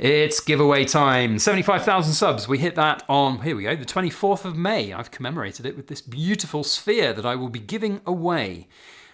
It's giveaway time. 75,000 subs. We hit that on, here we go, the 24th of May. I've commemorated it with this beautiful sphere that I will be giving away.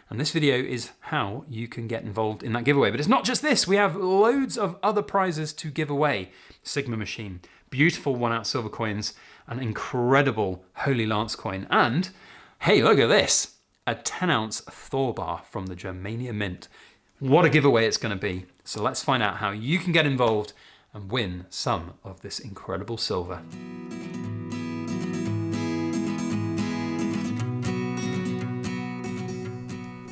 And this video is how you can get involved in that giveaway. But it's not just this. We have loads of other prizes to give away. Sigma machine, beautiful 1-ounce silver coins, an incredible Holy Lance coin. And, hey, look at this. A 10-ounce Thor bar from the Germania Mint. What a giveaway it's going to be. So let's find out how you can get involved and win some of this incredible silver.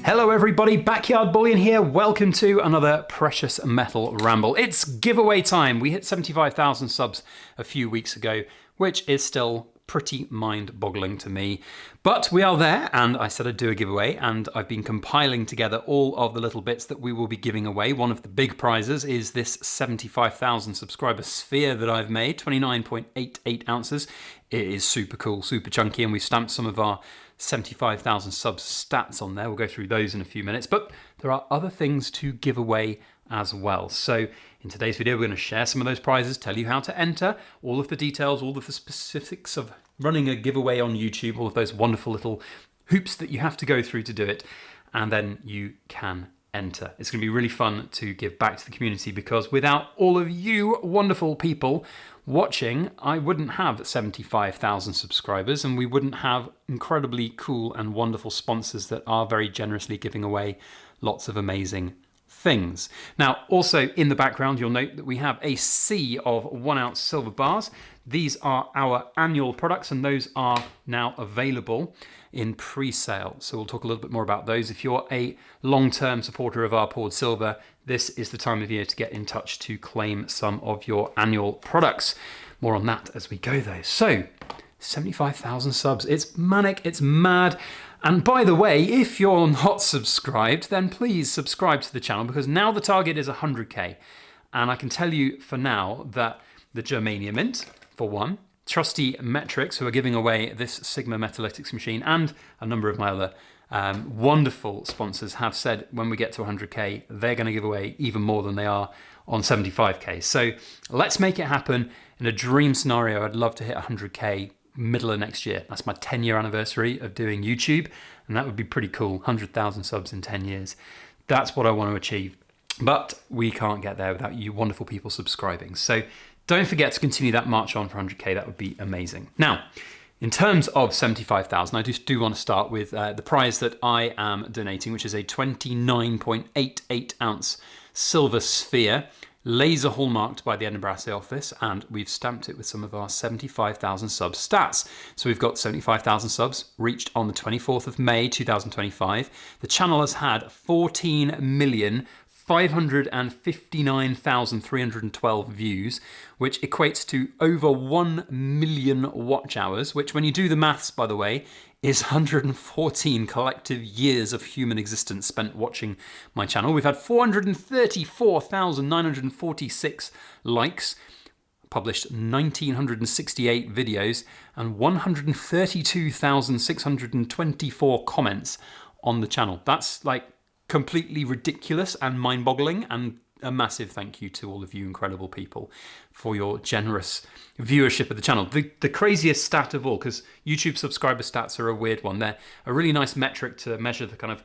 Hello everybody, Backyard Bullion here. Welcome to another Precious Metal Ramble. It's giveaway time. We hit 75,000 subs a few weeks ago, which is still pretty mind-boggling to me. But we are there, and I said I'd do a giveaway, and I've been compiling together all of the little bits that we will be giving away. One of the big prizes is this 75,000 subscriber sphere that I've made, 29.88 ounces. It is super cool, super chunky, and we've stamped some of our 75,000 subs stats on there. We'll go through those in a few minutes, but there are other things to give away as well. So in today's video, we're going to share some of those prizes, tell you how to enter, all of the details, all of the specifics of running a giveaway on YouTube, all of those wonderful little hoops that you have to go through to do it, and then you can enter. It's going to be really fun to give back to the community, because without all of you wonderful people watching, I wouldn't have 75,000 subscribers, and we wouldn't have incredibly cool and wonderful sponsors that are very generously giving away lots of amazing things. Now, also in the background, you'll note that we have a sea of 1-ounce silver bars. These are our annual products, and those are now available in pre-sale. So we'll talk a little bit more about those. If you're a long-term supporter of our poured silver, this is the time of year to get in touch to claim some of your annual products. More on that as we go though. So 75,000 subs. It's manic, it's mad. And by the way, if you're not subscribed, then please subscribe to the channel, because now the target is 100k. And I can tell you for now that the Germania Mint, for one, Trusty Metrics, who are giving away this Sigma Metalytics machine, and a number of my other wonderful sponsors have said when we get to 100k, they're going to give away even more than they are on 75k. So let's make it happen. In a dream scenario, I'd love to hit 100k middle of next year. That's my 10-year anniversary of doing YouTube, and that would be pretty cool. 100,000 subs in 10 years. That's what I want to achieve. But we can't get there without you wonderful people subscribing. So don't forget to continue that march on for 100k. That would be amazing. Now, in terms of 75,000, I just do want to start with the prize that I am donating, which is a 29.88 ounce silver sphere, laser hallmarked by the Edinburgh Assay Office, and we've stamped it with some of our 75,000 subs stats. So we've got 75,000 subs reached on the 24th of May 2025. The channel has had 14,559,312 views, which equates to over 1 million watch hours, which, when you do the maths, by the way, is 114 collective years of human existence spent watching my channel. We've had 434,946 likes, published 1,968 videos, and 132,624 comments on the channel. That's like completely ridiculous and mind-boggling, and a massive thank you to all of you incredible people for your generous viewership of the channel. The craziest stat of all, because YouTube subscriber stats are a weird one. They're a really nice metric to measure the kind of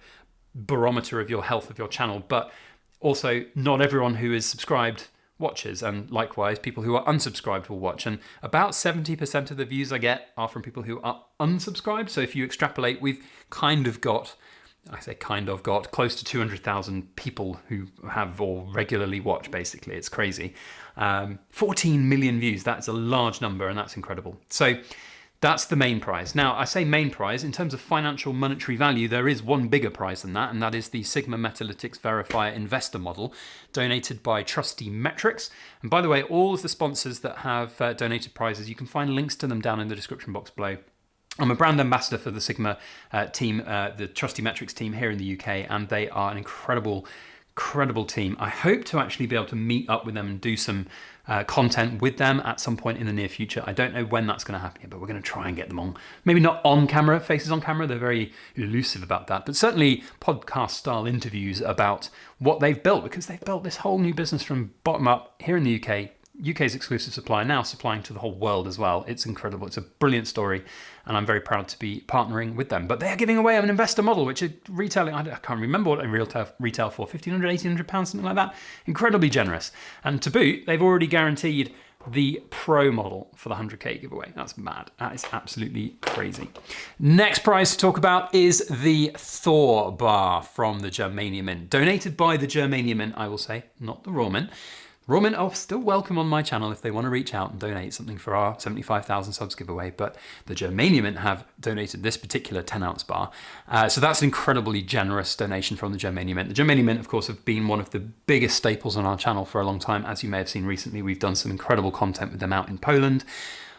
barometer of your health of your channel, but also not everyone who is subscribed watches, and likewise people who are unsubscribed will watch, and about 70% of the views I get are from people who are unsubscribed. So if you extrapolate, we've kind of got, I say kind of got, close to 200,000 people who have or regularly watch, basically. It's crazy. 14 million views, that's a large number, and that's incredible. So that's the main prize. Now, I say main prize, in terms of financial monetary value, there is one bigger prize than that, and that is the Sigma Metalytics Verifier Investor Model, donated by Trusty Metrics. And by the way, all of the sponsors that have donated prizes, you can find links to them down in the description box below. I'm a brand ambassador for the Sigma team, the Trusty Metrics team here in the UK, and they are an incredible team. I hope to actually be able to meet up with them and do some content with them at some point in the near future. I don't know when that's going to happen yet, but we're going to try and get them on. Maybe not on camera, faces on camera. They're very elusive about that, but certainly podcast style interviews about what they've built, because they've built this whole new business from bottom up here in the UK UK's exclusive supplier, now supplying to the whole world as well. It's incredible. It's a brilliant story, and I'm very proud to be partnering with them. But they are giving away an investor model, which is retailing, I can't remember what they retail for, £1,500, £1,800, something like that. Incredibly generous. And to boot, they've already guaranteed the Pro model for the 100k giveaway. That's mad. That is absolutely crazy. Next prize to talk about is the Thor bar from the Germania Mint. Donated by the Germania Mint, I will say, not the Raw Mint. Raw Mint are still welcome on my channel if they want to reach out and donate something for our 75,000 subs giveaway, but the Germania Mint have donated this particular 10-ounce bar. So that's an incredibly generous donation from the Germania Mint. The Germania Mint, of course, have been one of the biggest staples on our channel for a long time. As you may have seen recently, we've done some incredible content with them out in Poland.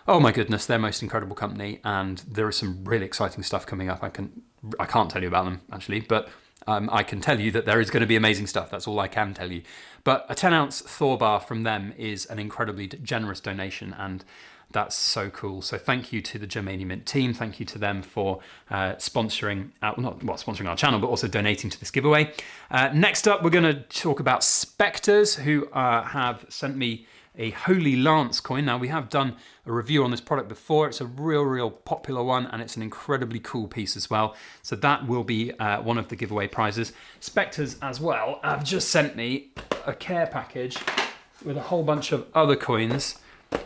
Oh my goodness, they're most incredible company, and there is some really exciting stuff coming up. I can't tell you about them, actually, but I can tell you that there is going to be amazing stuff. That's all I can tell you. But a 10-ounce Thor bar from them is an incredibly generous donation, and that's so cool. So thank you to the Germania Mint team. Thank you to them for sponsoring our channel, but also donating to this giveaway. Next up, we're going to talk about Spectres, who have sent me a Holy Lance coin. Now, we have done a review on this product before. It's a real popular one, and it's an incredibly cool piece as well. So that will be one of the giveaway prizes. Spectres as well have just sent me a care package with a whole bunch of other coins,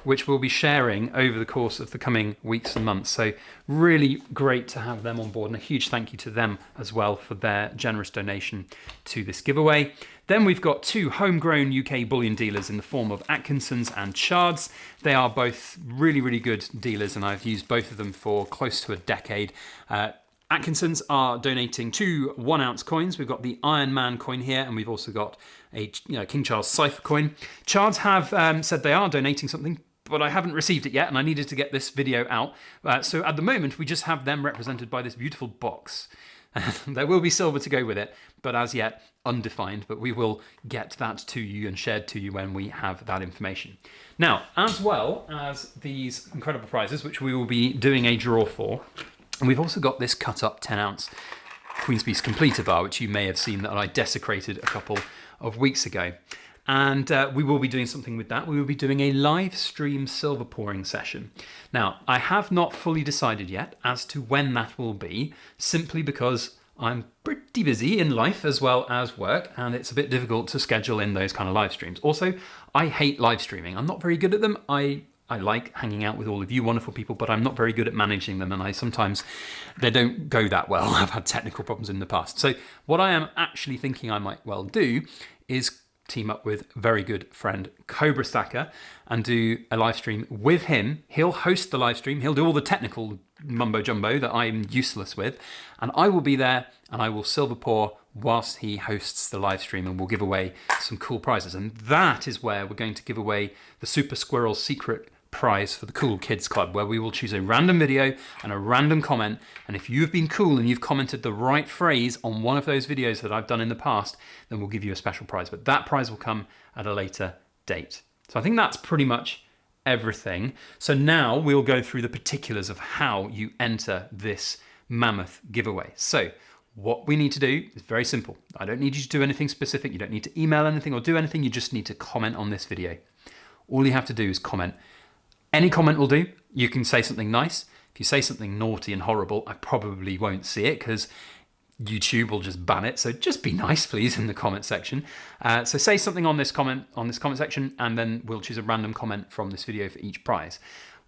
which we'll be sharing over the course of the coming weeks and months. So really great to have them on board, and a huge thank you to them as well for their generous donation to this giveaway. Then we've got two homegrown UK bullion dealers in the form of Atkinson's and Chards. They are both really good dealers, and I've used both of them for close to a decade. Atkinson's are donating two 1-ounce coins. We've got the Iron Man coin here, and we've also got a King Charles Cipher coin. Chards have said they are donating something, but I haven't received it yet, and I needed to get this video out. So at the moment, we just have them represented by this beautiful box. There will be silver to go with it, but as yet undefined, but we will get that to you and shared to you when we have that information. Now, as well as these incredible prizes, which we will be doing a draw for, and we've also got this cut up 10-ounce Queen's Piece Completer bar, which you may have seen that I desecrated a couple of weeks ago. And we will be doing something with that. We will be doing a live stream silver pouring session. Now, I have not fully decided yet as to when that will be, simply because I'm pretty busy in life as well as work, and it's a bit difficult to schedule in those kind of live streams. Also, I hate live streaming. I'm not very good at them. I like hanging out with all of you wonderful people, but I'm not very good at managing them, and sometimes they don't go that well. I've had technical problems in the past. So what I am actually thinking I might well do is team up with very good friend Cobra Stacker and do a live stream with him. He'll host the live stream. He'll do all the technical mumbo jumbo that I'm useless with, and I will be there and I will silver pour whilst he hosts the live stream, and we'll give away some cool prizes. And that is where we're going to give away the Super Squirrel Secret prize for the Cool Kids Club, where we will choose a random video and a random comment, and if you've been cool and you've commented the right phrase on one of those videos that I've done in the past, then we'll give you a special prize, but that prize will come at a later date. So I think that's pretty much everything. So now we'll go through the particulars of how you enter this mammoth giveaway. So what we need to do is very simple. I don't need you to do anything specific. You don't need to email anything or do anything. You just need to comment on this video. All you have to do is comment. Any comment will do. You can say something nice. If you say something naughty and horrible, I probably won't see it because YouTube will just ban it. So just be nice, please, in the comment section. So say something on this comment section, and then we'll choose a random comment from this video for each prize.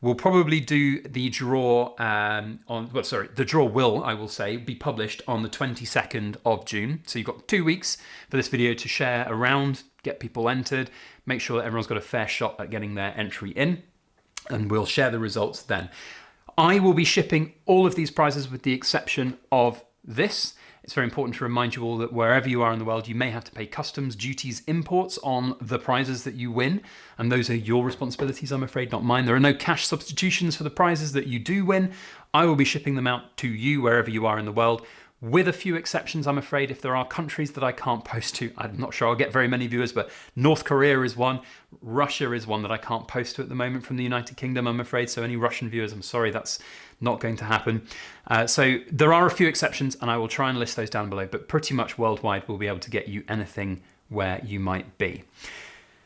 We'll probably do the draw the draw will, I will say, be published on the 22nd of June. So you've got 2 weeks for this video to share around, get people entered, make sure that everyone's got a fair shot at getting their entry in, and we'll share the results then. I will be shipping all of these prizes with the exception of this. It's very important to remind you all that wherever you are in the world, you may have to pay customs, duties, imports on the prizes that you win, and those are your responsibilities, I'm afraid, not mine. There are no cash substitutions for the prizes that you do win. I will be shipping them out to you wherever you are in the world, with a few exceptions, I'm afraid. If there are countries that I can't post to, I'm not sure I'll get very many viewers, but North Korea is one. Russia is one that I can't post to at the moment from the United Kingdom, I'm afraid. So any Russian viewers, I'm sorry, that's not going to happen. So there are a few exceptions, and I will try and list those down below, but pretty much worldwide we'll be able to get you anything where you might be.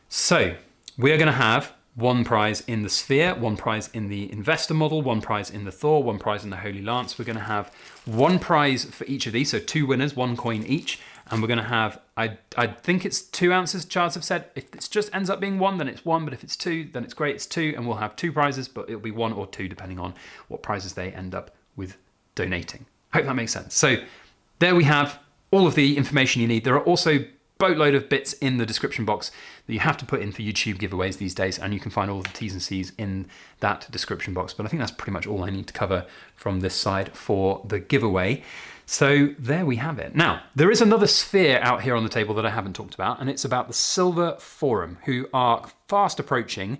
So we are going to have one prize in the Sphere, one prize in the Investor Model, one prize in the Thor, one prize in the Holy Lance. We're going to have one prize for each of these, so 2 winners, 1 coin each. And we're going to have, I think it's 2 ounces, Charles have said. If it just ends up being 1, then it's 1. But if it's 2, then it's great, it's 2. And we'll have 2 prizes, but it'll be 1 or 2, depending on what prizes they end up with donating. Hope that makes sense. So there we have all of the information you need. There are also boatload of bits in the description box that you have to put in for YouTube giveaways these days, and you can find all the T's and C's in that description box. But I think that's pretty much all I need to cover from this side for the giveaway. So there we have it. Now, there is another sphere out here on the table that I haven't talked about, and it's about the Silver Forum, who are fast approaching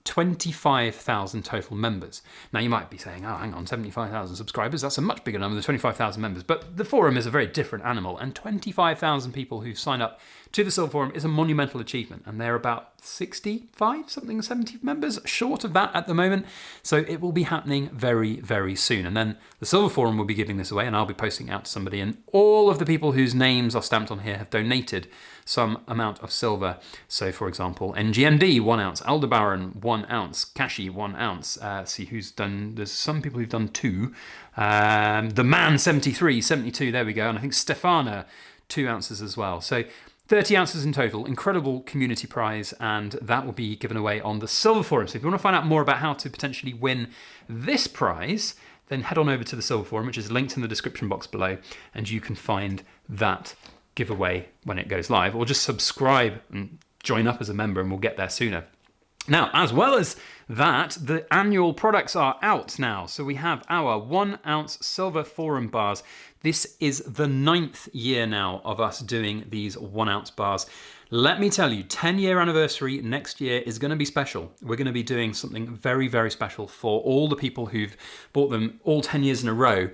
25,000 total members. Now you might be saying, oh, hang on, 75,000 subscribers, that's a much bigger number than 25,000 members, but the forum is a very different animal, and 25,000 people who sign up to the Silver Forum is a monumental achievement, and they're about 65, something, 70 members short of that at the moment, so it will be happening very, very soon. And then the Silver Forum will be giving this away, and I'll be posting it out to somebody, and all of the people whose names are stamped on here have donated some amount of silver. So for example, NGMD 1 ounce, Aldebaran 1 ounce, Kashi 1 ounce. See who's done, there's some people who've done 2. The Man 73, 72, there we go. And I think Stefana 2 ounces as well. So 30 ounces in total, incredible community prize, and that will be given away on the Silver Forum. So if you want to find out more about how to potentially win this prize, then head on over to the Silver Forum, which is linked in the description box below, and you can find that giveaway when it goes live, or just subscribe and join up as a member and we'll get there sooner. Now, as well as that, the annual products are out now. So we have our 1 ounce Silver Forum bars. This is the 9th year now of us doing these 1 ounce bars. Let me tell you, 10-year anniversary next year is going to be special. We're going to be doing something very, very special for all the people who've bought them all 10 years in a row.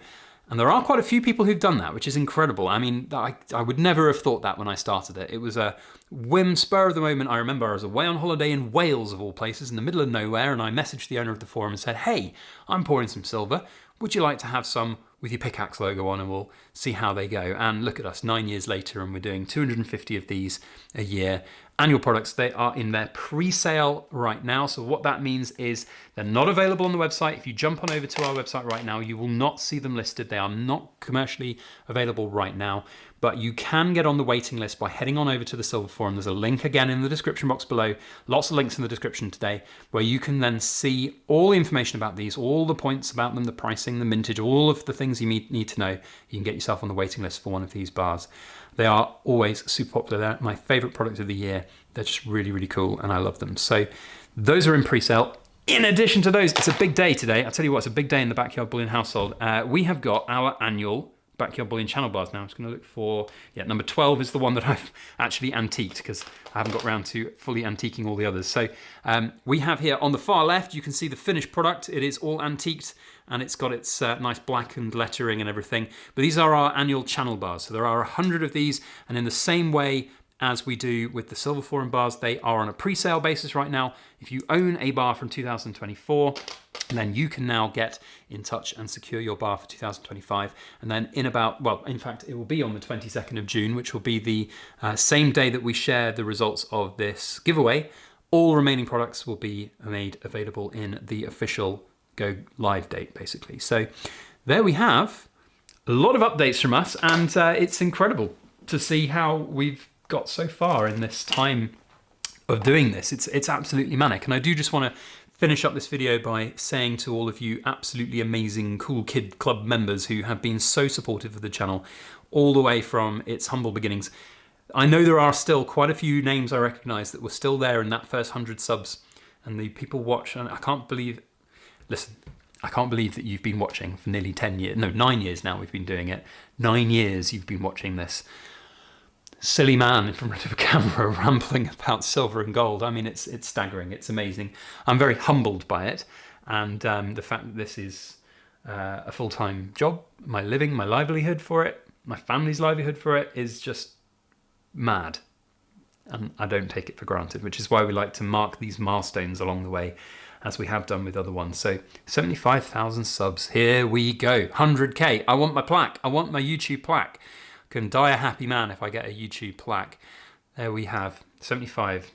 And there are quite a few people who've done that, which is incredible. I mean, I would never have thought that when I started it. It was a whim, spur of the moment. I remember I was away on holiday in Wales, of all places, in the middle of nowhere, and I messaged the owner of the forum and said, hey, I'm pouring some silver. Would you like to have some with your pickaxe logo on, and we'll see how they go. And look at us, 9 years later, and we're doing 250 of these a year. Annual products, they are in their pre-sale right now. So what that means is they're not available on the website. If you jump on over to our website right now, you will not see them listed. They are not commercially available right now, but you can get on the waiting list by heading on over to the Silver Forum. There's a link again in the description box below. Lots of links in the description today where you can then see all the information about these, all the points about them, the pricing, the mintage, all of the things you need to know. You can get yourself on the waiting list for one of these bars. They are always super popular. They're my favorite product of the year. They're just really, really cool, and I love them. So those are in pre-sale. In addition to those, it's a big day today. I'll tell you what, it's a big day in the Backyard Bullion household. We have got our annual Backyard Bullion channel bars now. I'm just going to look for, number 12 is the one that I've actually antiqued because I haven't got around to fully antiquing all the others. So we have here on the far left, you can see the finished product. It is all antiqued and it's got its nice blackened lettering and everything. But these are our annual channel bars. So there are 100 of these, and in the same way as we do with the Silver Forum bars, they are on a pre-sale basis right now. If you own a bar from 2024, then you can now get in touch and secure your bar for 2025. And then in about, well, in fact, it will be on the 22nd of June, which will be the same day that we share the results of this giveaway. All remaining products will be made available in the official go live date, basically. So there we have a lot of updates from us, and it's incredible to see how we've got so far in this time of doing this. It's absolutely manic. And I do just want to finish up this video by saying to all of you absolutely amazing Cool Kid Club members who have been so supportive of the channel all the way from its humble beginnings. I know there are still quite a few names I recognize that were still there in that first 100 subs, and the people watch, and I can't believe, listen, I can't believe that you've been watching for nearly 10 years, no, 9 years now we've been doing it. 9 years you've been watching this silly man in front of a camera rambling about silver and gold. I mean, it's staggering. It's amazing. I'm very humbled by it, and the fact that this is a full-time job, my living, my livelihood for it, my family's livelihood for it is just mad, and I don't take it for granted, which is why we like to mark these milestones along the way, as we have done with other ones. So 75,000 subs. Here we go. 100K. I want my plaque. I want my YouTube plaque. Can die a happy man if I get a YouTube plaque. There we have 75.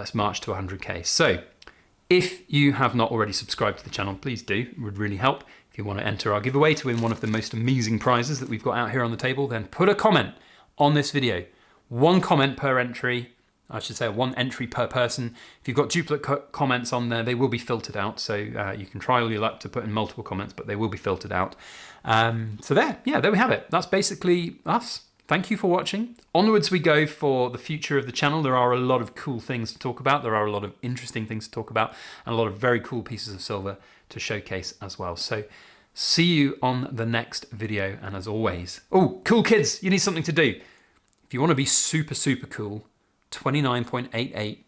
let's march to 100K. So if you have not already subscribed to the channel, please do. It would really help. If you want to enter our giveaway to win one of the most amazing prizes that we've got out here on the table, then put a comment on this video. One comment per entry. I should say one entry per person. If you've got duplicate comments on there, they will be filtered out. So you can try all your luck to put in multiple comments, but they will be filtered out. So there we have it. That's basically us. Thank you for watching. Onwards we go for the future of the channel. There are a lot of cool things to talk about. There are a lot of interesting things to talk about and a lot of very cool pieces of silver to showcase as well. So see you on the next video. And as always, oh, cool kids, you need something to do. If you want to be super, super cool, 29.88,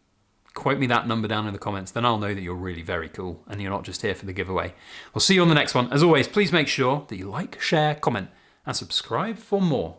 quote me that number down in the comments, then I'll know that you're really very cool and you're not just here for the giveaway. We'll see you on the next one. As always, please make sure that you like, share, comment, and subscribe for more.